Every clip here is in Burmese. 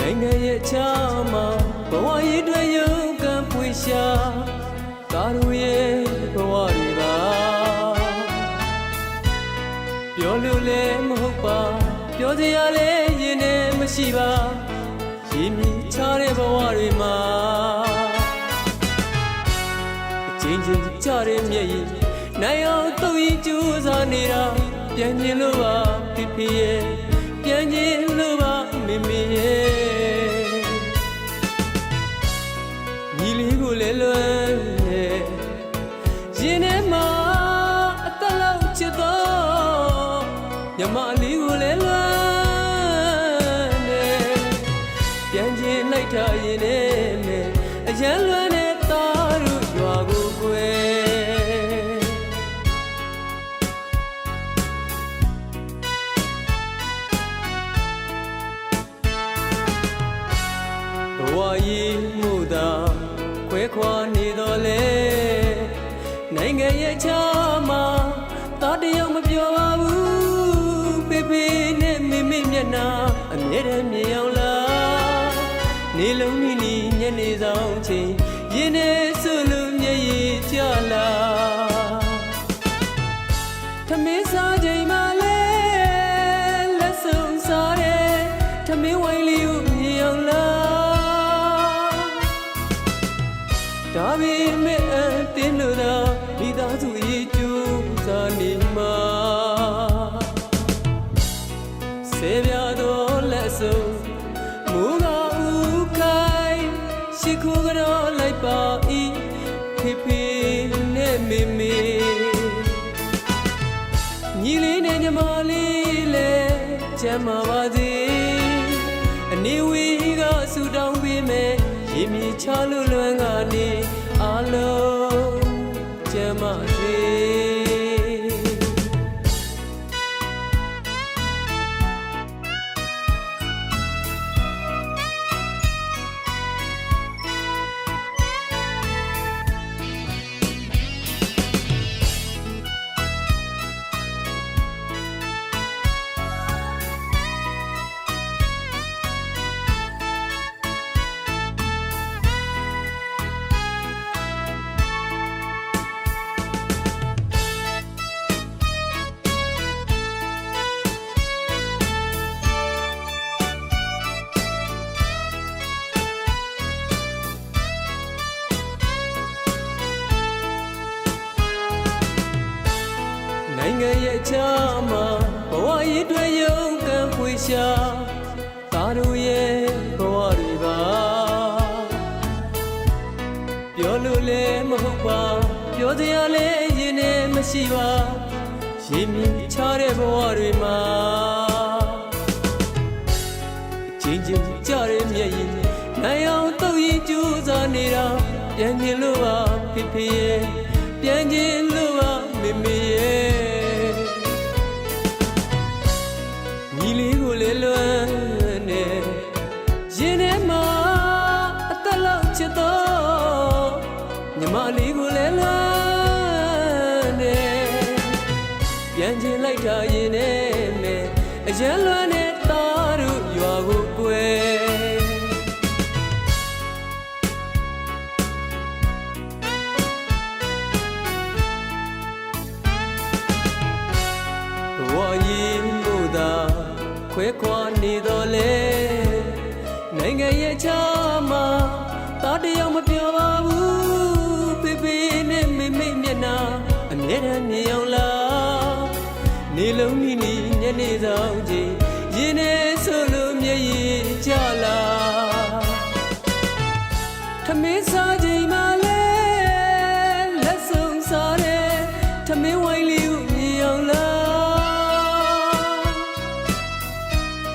နိုင်ငံရဲ့ချာမှာဘဝရည်တွေရုံကံပွေရှာကားတို့ရဲ့ဘဝတွေပါပြောလို့လည်းမဟုတ်ပါပြောစရာလည်းရင်ထဲမရှိပါရည်မြစ်ချတဲ့ဘဝတွေမှာအချင်းချင်းကြတဲ့မျက်ရည်နိုင်အောင်တုံ့ရင်ကြိုးစားနေတာပြန်ကျင်လို့ပါဖေဖေရဲ့ပြန်ကျင်လို့ပါမေမေရဲ့ညီလေးကိုလည်းလွမ်းရဲ့ရင်ထဲမှာအသက်လောက်ချစ်တော့ညီမလေးကိုလည်းလွမ်းရဲ့ပြန်ကျင်လိုက်တာရင်ထဲနဲ့အရန်လွမ်းတဲ့သားတို့ရွာကိုကွယ်ဘဝကြီးမှုသာခွဲခွာနေတော့လေနိုင်ငံရဲ့ချာမှာသားတယောက်မပြောပါဘူးဖေဖေနဲ့မေမေမျက်နှာအမြဲတမ်းမြင်အောင်လားနေလုံးနီနီညနေဆောင်ချိန်ရင်ထဲဆွလို့မျက်ရည်ကျလာထမင်းစားချိန်မှလဲလက်ဆုံးစားတယ်ထမင်းဝိုင်းလေးကိုမြင်အောင်လားဒါပေမဲ့အတင်းလို့သာမိသားစုရေးကျိုးစားနေမှာဆေးပြတော့လက်ဆုံးမူကဦးခိုင်ရှိခိုးကြောလိုက်ပါဤဖေဖေနဲ့မေမေညီလေးနဲ့ညီမလေးလည်းကျမ်းမာပါစေအနေဝေးကဆူတောင်းပေးမယ်ရေမြေချလို့လွမ်းကနေအားလုံးကျမ်းမာစေနိုင်ငံရဲ့ချာမှာဘဝရည်တွေရုံကံပွေရှာသားတို့ရဲ့ဘဝတွေပါပြောလို့လည်းမဟုတ်ပါပြောစရာလည်းရင်ထဲမရှိပါရည်မြစ်ချတဲ့ဘဝတွေမှာအချင်းချင်းကြတဲ့မျက်ရည်နိုင်အောင်တုံ့ရင်ကြိုးစားနေတာပြန်ကျင်လို့ပါဖေဖေရဲ့ပြန်ကျင်လို့ပါမေမေရဲ့ညီလေးကိုလည်းလွမ်းနေရင်ထဲမှာအသက်လောက်ချစ်တော့ညီမလေးကိုလည်းလွမ်းနေပြန်ကျင်လိုက်တာရင်ထဲနဲ့အရန်လွမ်းတဲ့သားတို့ရွာကိုကွယ်ဘဝကြီးမှုသာခွဲခွာနေတော့လေနိုင်ငံရဲ့ချာမှာသားတယောက်မပြောပါဘူးဖေဖေနဲ့မေမေမျက်နှာအမြဲတမ်းမြင်အောင်လားနေလုံးနီနီညနေဆောင်ချိန်ရင်ထဲဆိုလို့မျက်ရည်ကျလာထမင်းစားချိန်မှလဲလက်ဆုံးစားတယ်ထမင်းဝိုင်းလေးကိုမြင်အောင်လား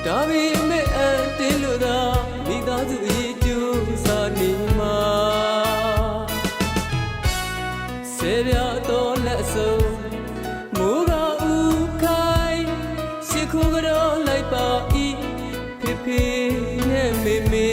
ဒါပေမဲ့အတင်းလို့သာမိသားစုရေးကျိုးစားနေမှာဆေးပြတော့လက်ဆုံးမူကဦးခိုင်ရှိခိုးကြောလိုက်ပါဤဖေဖေနဲ့မေမေ